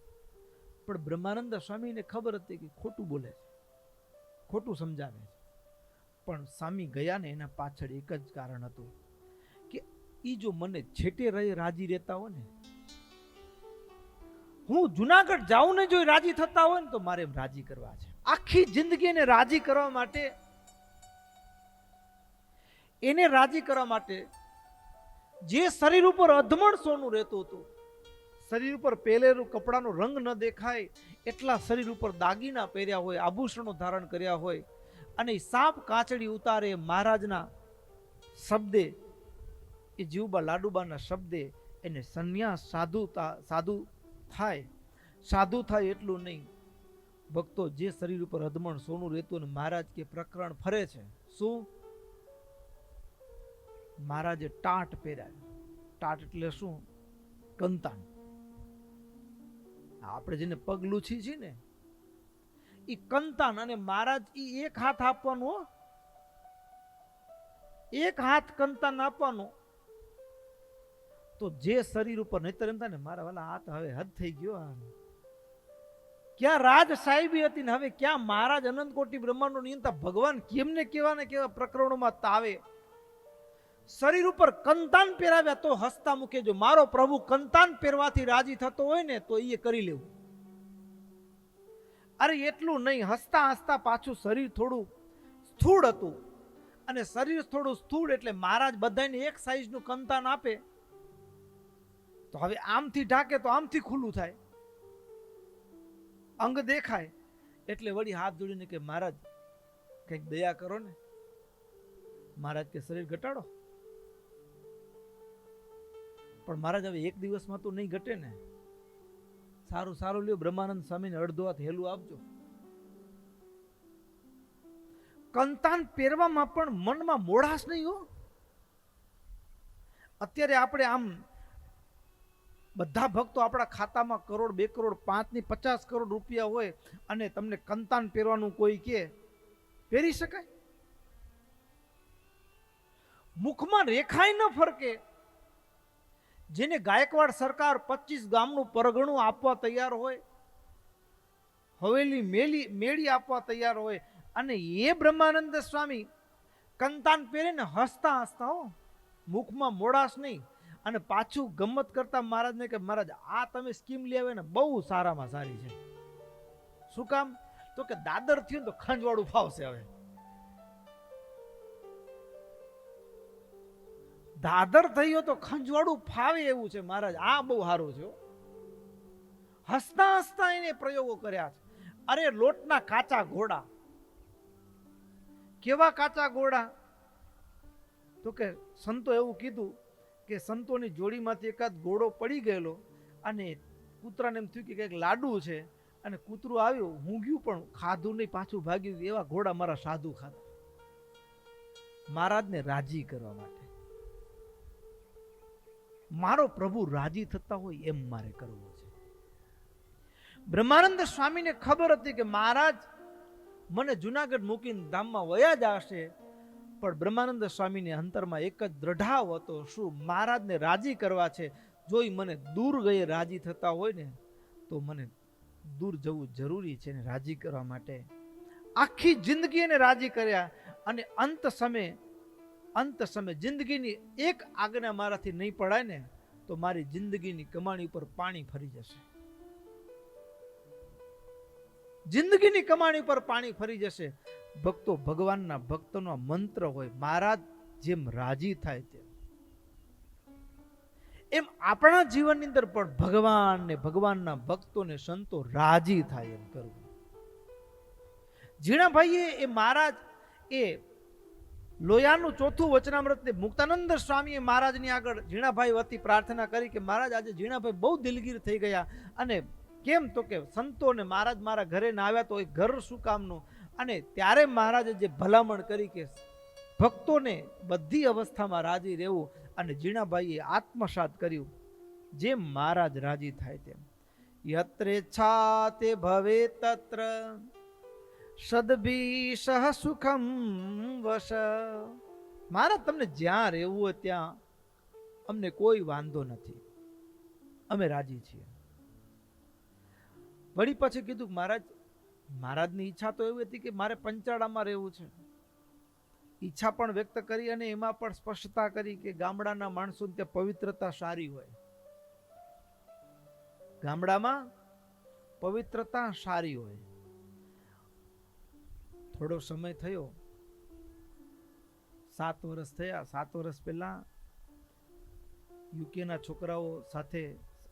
પણ બ્રહ્માનંદ સ્વામીને ખબર હતી કે ખોટું બોલે છે, ખોટું સમજાવે છે. પણ સ્વામી ગયા ને એના પાછળ એક જ કારણ હતું કે ઈ જો મને છેટે રહી રાજી રહેતા હોય ને, હું જુનાગઢ જાઉં ને જો રાજી થતા હોય ને તો મારે એમ રાજી કરવા છે. આખી જિંદગી એને રાજી કરવા માટે, એને રાજી કરવા માટે જે શરીર ઉપર અધમણ સોનું રહેતું હતું, શરીર ઉપર પહેરેલું કપડાનો રંગ ન દેખાય એટલા શરીર ઉપર દાગીના પહેર્યા હોય, આભૂષણો ધારણ કર્યા હોય, અને સાપ કાચડી ઉતારે મહારાજના શબ્દે, એ જીવબા લાડુબાના શબ્દે એને સંન્યાસ સાધુ થાય એટલું નહીં. ભક્તો જે શરીર ઉપર અધમણ સોનું રહેતું ને મહારાજ કે પ્રકરણ ફરે છે. શું? મહારાજે ટાટ પહેરાવ્યું. ટાટ એટલે શું? કંતાન. આપણે જેને પગ લૂછી છે ને ઈ કંતાન. અને મહારાજ ઈ એક હાથ આપવાનો, એક હાથ કંતાન આપવાનો. તો જે શરીર ઉપર નહીતર એમ થાય ને મારા વાલા હાથ હવે હદ થઈ ગયો, ક્યાં રાજ સાહેબી હતી ને હવે ક્યાં મહારાજ અનંતકોટી બ્રહ્માંડનો નિયંતા ભગવાન કેમને કેવા ને કેવા પ્રકરણોમાં તાવે. શરીર ઉપર કંતાન પહેરાવ્યા તો હસતા મુખે જો મારો પ્રભુ કંતાન પહેરવાથી રાજી થતો હોય ને તો એ કરી લેવું. અરે એટલું નહીં, હસતા હસતા પાછું શરીર થોડું સ્થૂળ હતું, અને શરીર થોડું સ્થૂળ એટલે મહારાજ બધાને એક સાઈઝનું કંતાન આપે તો હવે આમથી ઢાકે તો આમથી ખુલ્લું થાય, અંગ દેખાય. એટલે વળી હાથ જોડીને કે મહારાજ કંઈક દયા કરો ને. મહારાજ કે શરીર ઘટાડો. પણ મહારાજ હવે એક દિવસમાં તો નહીં ઘટે ને. સારું સારું લ્યો, બ્રહ્માનંદ સ્વામીને અડધો હાથ હેલું આપજો. કંતાન પહેરવામાં પણ મનમાં મોડાશ નહીં હો. અત્યારે આપણે આમ બધા ભક્તો આપણા ખાતામાં કરોડ 2 કરોડ 5 ની 50 કરોડ રૂપિયા હોય અને તમને કંતાન પહેરવાનું કોઈ કે પહેરી શકાય? મુખમાં રેખાય ન ફરકે. જેને ગાયકવાડ સરકાર 25 ગામનું પરગણું આપવા તૈયાર હોય, હવેલી મેળી આપવા તૈયાર હોય, અને એ બ્રહ્માનંદ સ્વામી કંતાન પહેરે ને હસતા હસતા હો, મુખમાં મોડાશ નહીં. અને પાછું ગમત કરતા મહારાજને કે મહારાજ આ તમે સ્કીમ લઈ આવે ને બહુ સારામાં સારી છે. શું કામ? તો કે દાદર થયું તો ખંજવાળું ફાવશે. હવે દાદર થયો તો ખંજવાળું ફાવે એવું છે મહારાજ, આ બહુ સારું છે. હસતા હસતા એને પ્રયોગો કર્યા છે. અરે લોટના કાચા ઘોડા. કેવા કાચા ઘોડા? તો કે સંતો એવું કીધું કે સંતોની જોડીમાંથી એકાદ ઘોડો પડી ગયેલો અને કૂતરાને એમ થયું કે કંઈક લાડુ છે, અને કૂતરું આવ્યું, ઊંઘ્યું પણ ખાધું નહીં, પાછું ભાગ્યું. એવા ઘોડા મારા સાધુ ખાધા. મહારાજને રાજી કરવા માટે, મારો પ્રભુ રાજી થતા હોય એમ મારે કરવું છે. બ્રહ્માનંદ સ્વામીને ખબર હતી કે મહારાજ મને જુનાગઢ મૂકીને ધામમાં વયા જશે. પણ બ્રહ્માનંદ સ્વામીને અંતરમાં એક જ દ્રઢાવ હતો, શું? મહારાજને રાજી કરવા છે. જો મને દૂર ગયે રાજી થતા હોય ને તો મને દૂર જવું જરૂરી છે. ને રાજી કરવા માટે આખી જિંદગી એને રાજી કર્યા. અને અંત સમય જિંદગીની એક આજ્ઞા મારાથી નહીં પડાય ને તો મારી જિંદગીની કમાણી ઉપર પાણી ફરી જશે. જિંદગીની કમાણી પર પાણી ફરી જશે. ભક્તો, ભગવાનના ભક્તનો મંત્ર હોય, મહારાજ જેમ રાજી થાય તેમ, એમ આપણા જીવનની અંદર પણ ભગવાન ને ભગવાનના ભક્તોને સંતો રાજી થાય એમ કરવું. ઝીણાભાઈએ એ મહારાજ એ લોયાનું ચોથું વચનામૃત ને મુક્તાનંદ સ્વામીએ મહારાજની આગળ ઝીણાભાઈ વતી પ્રાર્થના કરી કે મહારાજ આજે ઝીણાભાઈ બહુ દિલગીર થઈ ગયા, અને કેમ તો કે સંતોને મહારાજ મારા ઘરે ના આવ્યા તો એ ઘર શું કામનું. અને ત્યારે મહારાજે જે ભલામણ કરી કે ભક્તોને બધી અવસ્થામાં રાજી રહેવું, અને ઝીણાભાઈએ આત્મસાત કર્યું જેમ મહારાજ રાજી થાય તેમ. યત્રેચ્છા તે ભવે તત્ર સદભી સહ સુખમ વશ. મહારાજ તમને જ્યાં રહેવું હોય ત્યાં અમને કોઈ વાંધો નથી, અમે રાજી છીએ. વળી પછી કીધું મહારાજની ઈચ્છા તો એવી હતી કે મારે પંચાળામાં રહેવું છે. ઈચ્છા પણ વ્યક્ત કરી અને એમાં પણ સ્પષ્ટતા કરી કે ગામડાના માણસો ત્યાં પવિત્રતા સારી હોય, ગામડામાં પવિત્રતા સારી હોય. થોડો સમય થયો, 7 વર્ષ થયા. 7 વર્ષ પહેલા યુકેના છોકરાઓ સાથે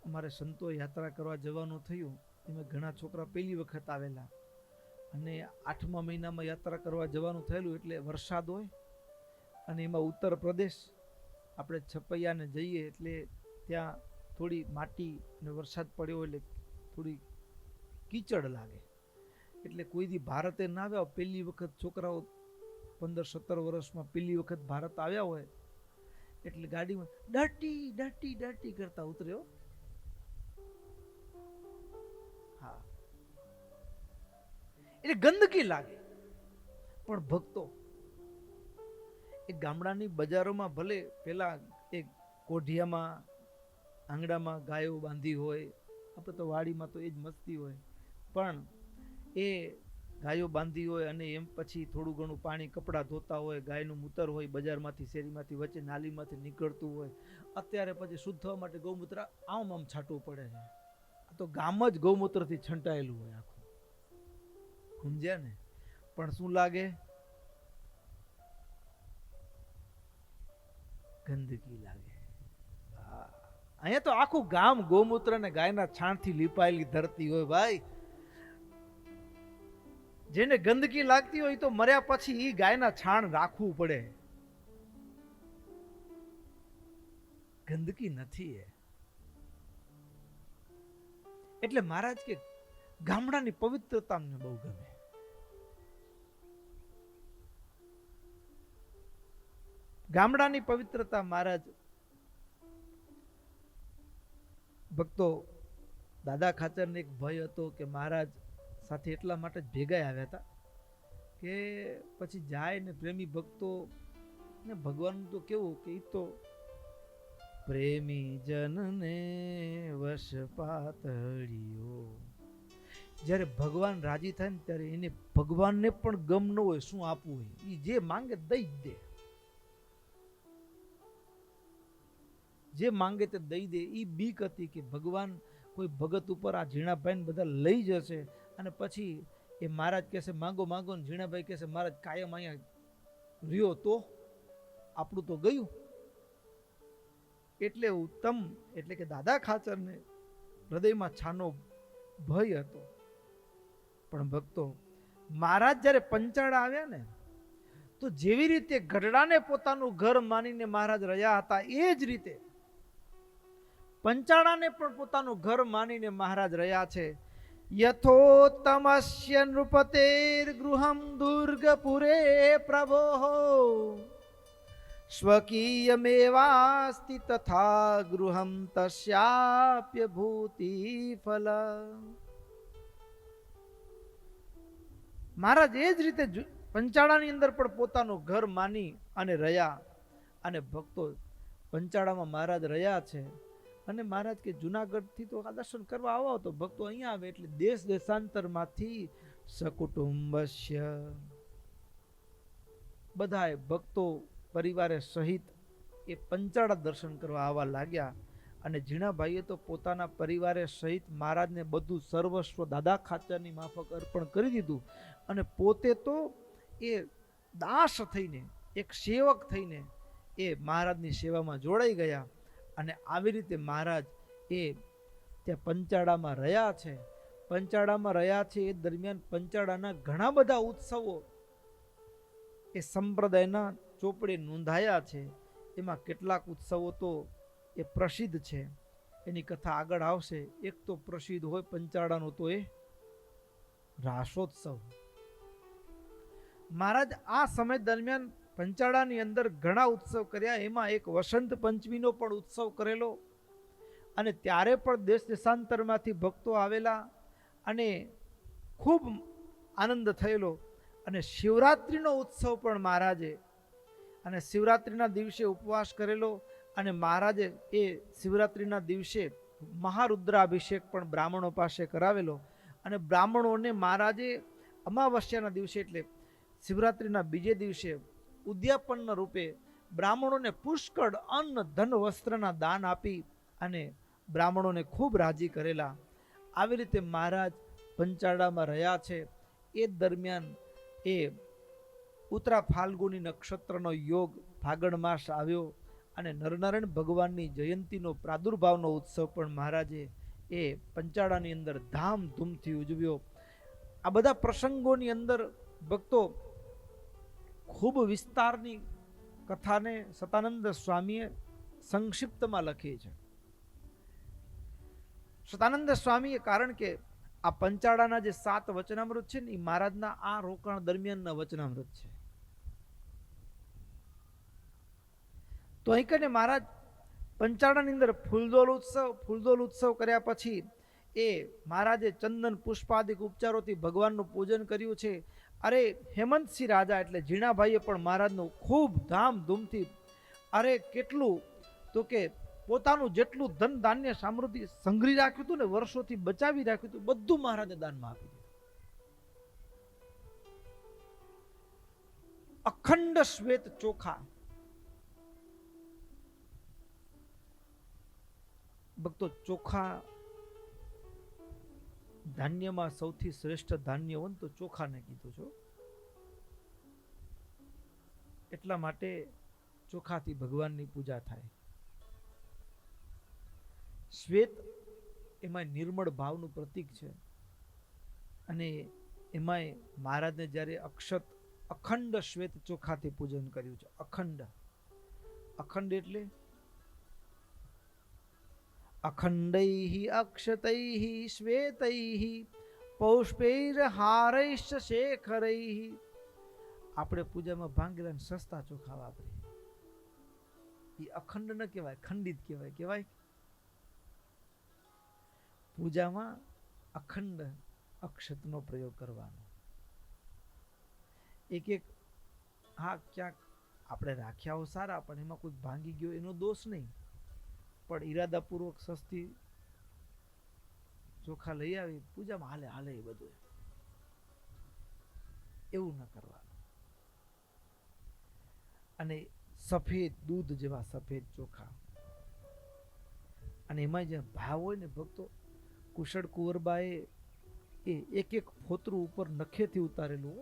અમારે સંતો યાત્રા કરવા જવાનું થયું. એમાં ઘણા છોકરા પહેલી વખત આવેલા, અને 8મા મહિનામાં યાત્રા કરવા જવાનું થયેલું એટલે વરસાદ હોય, અને એમાં ઉત્તર પ્રદેશ આપણે છપૈયાને જઈએ એટલે ત્યાં થોડી માટી અને વરસાદ પડ્યો એટલે થોડી કીચડ લાગે. એટલે કોઈ દી ભારતે ના આવ્યા, પહેલી વખત છોકરાઓ 15-17 વર્ષમાં પહેલી વખત ભારત આવ્યા હોય એટલે ગાડીમાં ડટી ડટી ડટી કરતા ઉતર્યો. હા, એટલે ગંદકી લાગે. પણ ભક્તો એ ગામડાની બજારોમાં ભલે પેલા એક કોઢિયામાં આંગણામાં ગાયો બાંધી હોય, આપણે તો વાડીમાં તો એ જ મસ્તી હોય, પણ એ ગાયો બાંધી હોય અને એમ પછી થોડું ઘણું પાણી કપડાં ધોતા હોય, ગાયનું મૂતર હોય બજારમાંથી શેરીમાંથી વચ્ચે નાલીમાંથી નીકળતું હોય. અત્યારે પછી શુદ્ધ થવા માટે ગૌમૂત્ર આમ છાંટવું પડે છે. આ તો ગામ જ ગૌમૂત્રથી છંટાયેલું હોય આખું, સમજ્યા ને? પણ શું લાગે? ગંદકી લાગે. અહીંયા તો આખું ગામ ગૌમૂત્ર ને ગાયના છાણથી લીપાયેલી ધરતી હોય ભાઈ. જેને ગંદકી લાગતી હોય તો મર્યા પછી ઈ ગાયના છાણ રાખવું પડે. ગંદકી નથી એ. એટલે મહારાજ કે ગામડાની પવિત્રતા અમને બહુ ગમે. ગામડાની પવિત્રતા મહારાજ ભક્તો દાદા ખાચરને એક ભય હતો કે મહારાજ સાથે એટલા માટે જ ભેગા આવ્યા હતા કે પછી જાય ને પ્રેમી ભક્તો ને ભગવાનનું તો કેવું કે ઈ તો પ્રેમી જનને વશ પાતળીઓ. જ્યારે ભગવાન રાજી થાય ને ત્યારે એને ભગવાનને પણ ગમ ન હોય શું આપવું હોય, ઈ જે માંગે દઈ જ દે, જે માંગે તે દઈ દે. ઈ બીક હતી કે ભગવાન કોઈ ભગત ઉપર આ ઝીણાભાઈ બધા લઈ જશે અને પછી એ મહારાજ કહેશે માંગો માંગો ને ઝીણાભાઈ કહેશે મહારાજ કાયમ અહીંયા રહ્યો તો આપણું તો ગયું. એટલે ઉત્તમ એટલે કે દાદા ખાચરને હૃદયમાં છાનો ભય હતો. પણ ભક્તો મહારાજ જ્યારે પંચાળા આવ્યા ને તો જેવી રીતે ગઢડાને પોતાનું ઘર માનીને મહારાજ રહ્યા હતા એ જ રીતે પંચાળાને પણ પોતાનું ઘર માનીને મહારાજ રહ્યા છે. યથોત્તમસ્ય નૃપતેર ગૃહમ દુર્ગપુરે પ્રભો સ્વકીયમેવાસ્તિ તથા ગૃહમ તસ્યાપ્ય ભૂતિ ફલ. મહારાજ એ જ રીતે પંચાળાની અંદર પણ પોતાનું ઘર માની અને રહ્યા. અને ભક્તો પંચાળામાં મહારાજ રહ્યા છે. અને મહારાજ કે જુનાગઢથી તો આ દર્શન કરવા આવો તો ભક્તો અહીંયા આવે એટલે દેશ દેશાંતરમાંથી સકુટુંબસ્ય બધાએ ભક્તો પરિવારે સહિત એ પંચાળા દર્શન કરવા આવવા લાગ્યા. અને ઝીણાભાઈએ તો પોતાના પરિવારે સહિત મહારાજને બધું સર્વસ્વ દાદા ખાચરની માફક અર્પણ કરી દીધું. અને પોતે તો એ દાસ થઈને એક સેવક થઈને એ મહારાજની સેવામાં જોડાઈ ગયા. અને આવી રીતે મહારાજ એ ત્યાં પંચાળામાં રહ્યા છે. પંચાળામાં રહ્યા છે એ દરમિયાન પંચાળાના ઘણા બધા ઉત્સવો એ સંપ્રદાયના ચોપડે નોંધાયા છે એમાં કેટલાક ઉત્સવો તો એ પ્રસિદ્ધ છે, એની કથા આગળ આવશે. એક તો પ્રસિદ્ધ હોય પંચાળાનો તો એ રાસોત્સવ. મહારાજ આ સમય દરમિયાન પંચાળાની અંદર ઘણા ઉત્સવ કર્યા, એમાં એક વસંત પંચમીનો પણ ઉત્સવ કરેલો, અને ત્યારે પણ દેશ દેશાંતરમાંથી ભક્તો આવેલા અને ખૂબ આનંદ થયેલો. અને શિવરાત્રિનો ઉત્સવ પણ મહારાજે, અને શિવરાત્રિના દિવસે ઉપવાસ કરેલો, અને મહારાજે એ શિવરાત્રિના દિવસે મહારુદ્રાભિષેક પણ બ્રાહ્મણો પાસે કરાવેલો. અને બ્રાહ્મણોને મહારાજે અમાવસ્યાના દિવસે એટલે શિવરાત્રિના બીજે દિવસે ઉદ્યાપન રૂપે બ્રાહ્મણોને પુષ્કળ અન્ન ધન વસ્ત્રના દાન આપી અને બ્રાહ્મણોને ખૂબ રાજી કરેલા. આવી રીતે મહારાજ પંચાળામાં રહ્યા છે. એ દરમિયાન એ ઉત્તરા ફાલ્ગુની નક્ષત્રનો યોગ ફાગણ માસ આવ્યો, અને નરનારાયણ ભગવાનની જયંતીનો પ્રાદુર્ભાવનો ઉત્સવ પણ મહારાજે એ પંચાળાની અંદર ધામધૂમથી ઉજવ્યો. આ બધા પ્રસંગોની અંદર ભક્તો ખૂબ વિસ્તારની કથાને સતાનંદ સ્વામીએ સંક્ષિપ્તમાં લખી છે. સતાનંદ સ્વામીએ, કારણ કે આ પંચાળાના જે 7 વચનામૃત છે ને એ મહારાજના આ રોકાણ દરમિયાનના વચનામૃત છે. તો અહીં કને મહારાજ પંચાળાની અંદર ફૂલદોલ ઉત્સવ કર્યા પછી એ મહારાજે ચંદન પુષ્પાદિક ઉપચારોથી ભગવાનનું પૂજન કર્યું છે. અરે હેમંતસિંહ રાજા એટલે ઝીણાભાઈએ પણ મહારાજનું ખૂબ ધામધૂમથી, અરે કેટલું તો કે પોતાનું જેટલું ધન ધાન્ય સમૃદ્ધિ સંગ્રહી રાખ્યું હતું ને, વર્ષોથી બચાવી રાખ્યું હતું, બધું મહારાજે દાનમાં આપી દીધું. અખંડ શ્વેત ચોખા, ભક્તો ચોખા ધાન્યમાં સૌથી શ્રેષ્ઠ ધાન્ય હોય તો ચોખાને કીધું છો. એટલા માટે ચોખાથી ભગવાનની પૂજા થાય. શ્વેત એમાં નિર્મળ ભાવનું પ્રતીક છે, અને એમાંય મહારાજને જ્યારે અખંડ શ્વેત ચોખાથી પૂજન કર્યું છે. અખંડ એટલે અખંડૈઃ અક્ષતૈઃ શ્વેતૈઃ પૌષ્પૈર્હારૈશ્ચ શેખરૈઃ. આપણે પૂજામાં ભાંગેલા સસ્તા ચોખા વાપરીએ, એ અખંડ ન કહેવાય, ખંડિત કહેવાય. પૂજામાં અખંડ અક્ષતનો પ્રયોગ કરવાનો. એક હા, ક્યાંક આપણે રાખ્યાઓ સારા, પણ એમાં કોઈ ભાંગી ગયો એનો દોષ નહીં, પણ ઈરાદાપૂર્વક સસ્તી ચોખા લઈ આવી પૂજામાં હાલે એ બધું, એવું ન કરવાનું. અને સફેદ દૂધ જેવા સફેદ ચોખા, અને એમાં જે ભાવ હોય ને ભક્તો, કુશળ કુંવરબાએ એક ફોતરું ઉપર નખેથી ઉતારેલું,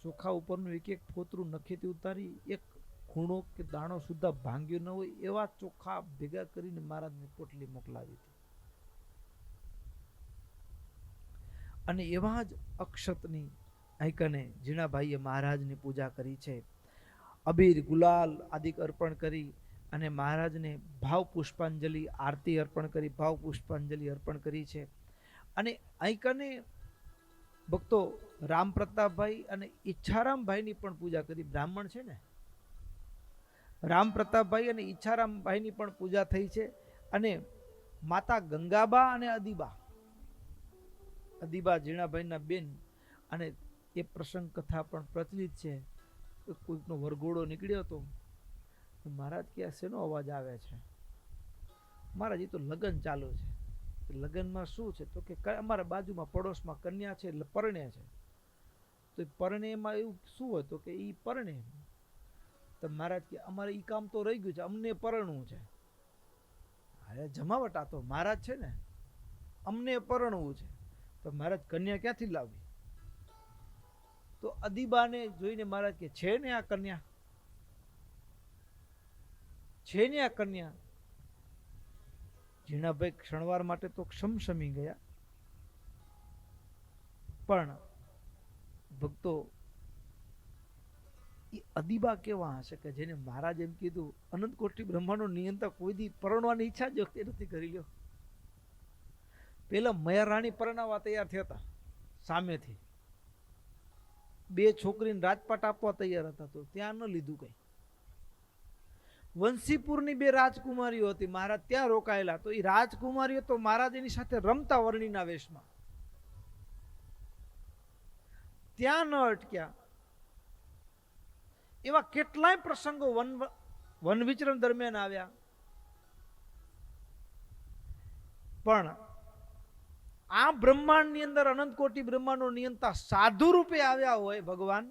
ચોખા ઉપરનું એક ફોતરું નખેથી ઉતારી, એક ખૂણો કે દાણો સુદ્ધા ભાંગ્યો ન હોય એવા ચોખા ભેગા કરીને મહારાજને પોટલી મોકલાવી હતી. અને એવા જ અક્ષતની આઈકને ઝીણાભાઈએ મહારાજની પૂજા કરી છે. અબીર ગુલાલ આદિક અર્પણ કરી અને મહારાજને ભાવ પુષ્પાંજલિ આરતી અર્પણ કરી, ભાવ પુષ્પાંજલિ અર્પણ કરી છે. અને આઈકને ભક્તો રામ પ્રતાપભાઈ અને ઈચ્છારામભાઈની પણ પૂજા કરી. બ્રાહ્મણ છે ને, રામ પ્રતાપભાઈ અને ઈચ્છારામભાઈની પણ પૂજા થઈ છે. અને માતા ગંગાબા અને અદીબા ઝીણાભાઈના બેન, અને એ પ્રસંગ કથા પણ પ્રચલિત છે. કોઈકનો વરઘોડો નીકળ્યો હતો, મહારાજ કે આ શેનો અવાજ આવે છે? મહારાજ એ તો લગ્ન ચાલુ છે. લગ્નમાં શું છે? તો કે અમારા બાજુમાં પડોશમાં કન્યા છે, એટલે પરણે છે. તો પરણેમાં એવું શું હોય? તો કે એ પરણે. તો મહારાજ કે અમારે ઈ કામ તો રહી ગયું છે, અમને પરણવું છે. અરે જમાવટ, આ તો મહારાજ છે ને, અમને પરણવું છે. તો મહારાજ કન્યા ક્યાંથી લાવી? તો અદીબાને જોઈને મહારાજ કે છે ને આ કન્યા, છે ને આ કન્યા. ઝીણાભાઈ ક્ષણવાર માટે તો ક્ષમક્ષમી ગયા, પણ ભક્તો એ અદીબા કેવા હશે કે જેને મહારાજ એમ કીધું અનંત કોટી બ્રહ્માંડનો નિયંતા કોઈ દી પરણવાની ઈચ્છા જ વ્યક્તિ નથી કરી લ્યો. પેલા મયારાણી પરણાવવા તૈયાર થયા હતા સામેથી, 2 છોકરીને રાજપાટ આપવા તૈયાર હતા, તો ત્યાં ન લીધું કઈ. વંશીપુરની 2 રાજકુમારીઓ હતી, મહારાજ ત્યાં રોકાયેલા, તો એ રાજકુમારીઓ તો મહારાજ એની સાથે રમતા વર્ણીના વેશમાં, ત્યાં ન અટક્યા. એવા કેટલાય પ્રસંગો વન વિચરણ દરમિયાન આવ્યા. પણ આ બ્રહ્માંડની અંદર અનંત કોટી બ્રહ્માંડનો નિયંતા સાધુ રૂપે આવ્યા હોય ભગવાન,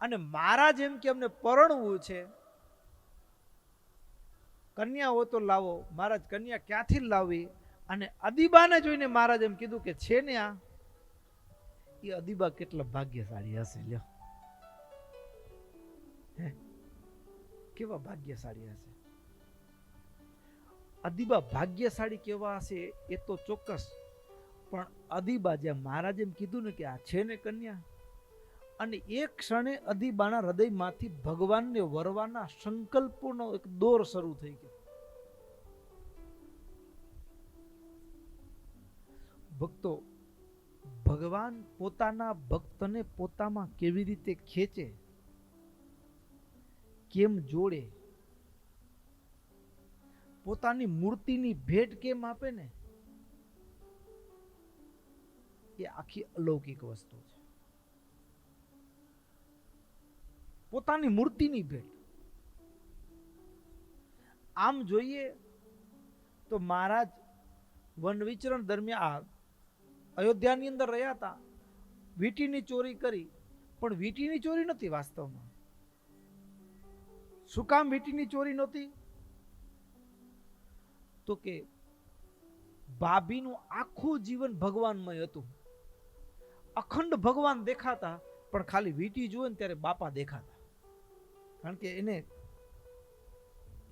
અને મહારાજ એમ કે અમને પરણવું છે, કન્યા હો તો લાવો. મહારાજ કન્યા ક્યાંથી લાવી? અને અદીબાને જોઈને મહારાજ એમ કીધું કે છે ને આ, એ અદીબા કેટલા ભાગ્યશાળી હશે લ્યો. કેવા ભાગ્યશાળી હશે. અદીબા ભાગ્યશાળી કેવા હશે એ તો ચોક્કસ, પણ અદીબા જે મહારાજ એમ કીધું ને કે આ છે ને કન્યા, અને એક ક્ષણે અદીબાના હૃદયમાંથી ભગવાનને વરવાના સંકલ્પોનો એક દોર શરૂ થઈ ગયો. ભક્તો, ભગવાન પોતાના ભક્તને પોતામાં કેવી રીતે ખેંચે, કેમ જોડે, પોતાની મૂર્તિની ભેટ કેમ આપે ને, એ આખી અલૌકિક વસ્તુ છે. પોતાની મૂર્તિની ભેટ. આમ જોઈએ તો મહારાજ વન વિચરણ દરમિયાન અયોધ્યાની અંદર રહ્યા હતા, વીંટીની ચોરી કરી, પણ વીંટીની ચોરી નહોતી વાસ્તવમાં. શું કામ વીંટીની ચોરી નહોતી? તો કે ભાભીનું આખું જીવન ભગવાનમય હતું. અખંડ ભગવાન દેખાતા, પણ ખાલી વીંટી જુએ ને ત્યારે બાપા દેખાતા, કારણ કે એને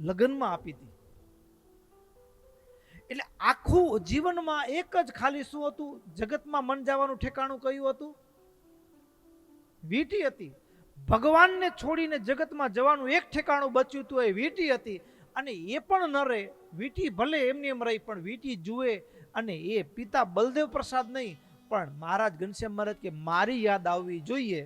લગ્નમાં આપી હતી. એટલે આખું જીવનમાં એક જ ખાલી શું હતું, જગતમાં મન જવાનું ઠેકાણું કયું હતું? વીંટી હતી. ભગવાનને છોડીને જગતમાં જવાનું એક ઠેકાણું બચ્યું હતું, એ વીંટી હતી. અને એ પણ ન રહે, વીંટી ભલે એમની એમ રહી, પણ વીંટી જુએ, અને એ પિતા બલદેવ પ્રસાદ નહીં, પણ મહારાજ ઘનશ્યામ મહારાજ કે મારી યાદ આવવી જોઈએ,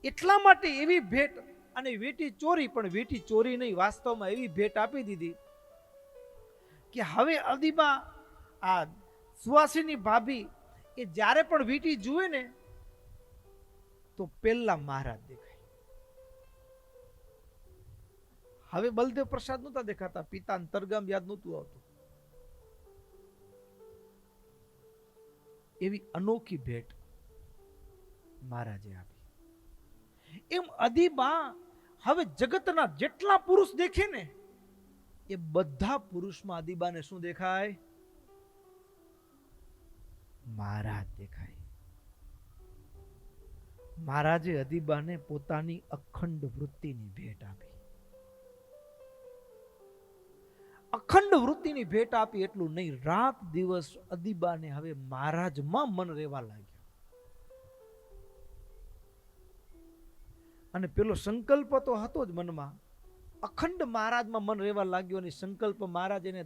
એટલા માટે એવી ભેટ. અને વીંટી ચોરી, પણ વીંટી ચોરી નહીં, વાસ્તવમાં એવી ભેટ આપી દીધી કે હવે અદીબા આ સુવાસીની ભાભી એ જ્યારે પણ વીંટી જુએ ને તો પેલા મહારાજ દેખાય. હવે બલદેવ પ્રસાદ નહોતા દેખાતા, પિતાને તરગામ યાદ નહોતું આવતું. એવી અનોખી ભેટ મહારાજે આપી. એમ અદીબા હવે જગતના જેટલા પુરુષ દેખે ને એ બધા પુરુષમાં અદીબાને શું દેખાય? મહારાજ દેખાય. મહારાજે અદીબાને પોતાની અખંડ વૃત્તિની ભેટ આપી. અખંડ વૃત્તિની ભેટ આપી એટલું નહીં, રાત દિવસ અદીબાને હવે મહારાજમાં મન રહેવા લાગ્યું. અને પેલો સંકલ્પ તો હતો જ મનમાં, અખંડ મહારાજમાં મન રહેવા લાગ્યો. અને સંકલ્પ મહારાજ એને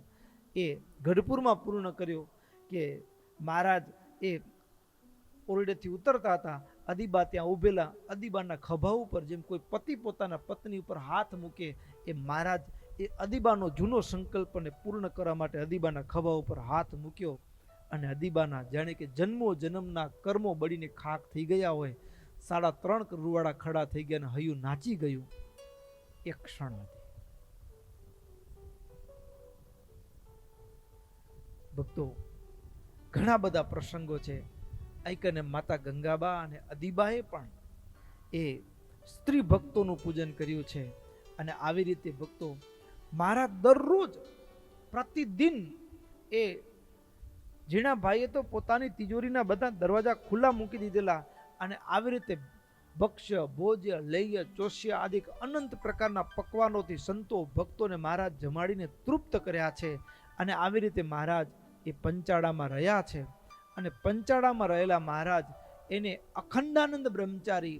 એ ગઢપુરમાં પૂર્ણ કર્યો કે મહારાજ એ ઓરડેથી ઉતરતા હતા, અદીબા ત્યાં ઉભેલા. અદીબાના ખભા ઉપર જેમ કોઈ પતિ પોતાના પત્ની ઉપર હાથ મૂકે, એ મહારાજ એ અદીબાનો જૂનો સંકલ્પને પૂર્ણ કરવા માટે અદીબાના ખભા ઉપર હાથ મૂક્યો. અને અદીબાના જાણે કે જન્મો જન્મના કર્મો બળીને ખાક થઈ ગયા હોય, 3.5 રૂવાડા ખડા થઈ ગયા, અને હૈયું નાચી ગયું. એક ક્ષણ હતી. ભક્તો, ઘણા બધા પ્રસંગો છે. આઈકને માતા ગંગાબા અને અદીબાએ પણ એ સ્ત્રી ભક્તોનું પૂજન કર્યું છે. અને આવી રીતે ભક્તો મારા દરરોજ પ્રતિદિન એ ઝીણા ભાઈએ તો પોતાની તિજોરીના બધા દરવાજા ખુલ્લા મૂકી દીધેલા. અને આવી રીતે ભક્ષ્ય ભોજ્ય લૈય ચોષ્ય આદિ અનંત પ્રકારના પકવાનોથી સંતો ભક્તોને મહારાજ જમાડીને તૃપ્ત કર્યા છે. અને આવી રીતે મહારાજ એ પંચાળામાં રહ્યા છે. અને પંચાળામાં રહેલા મહારાજ એને અખંડાનંદ બ્રહ્મચારી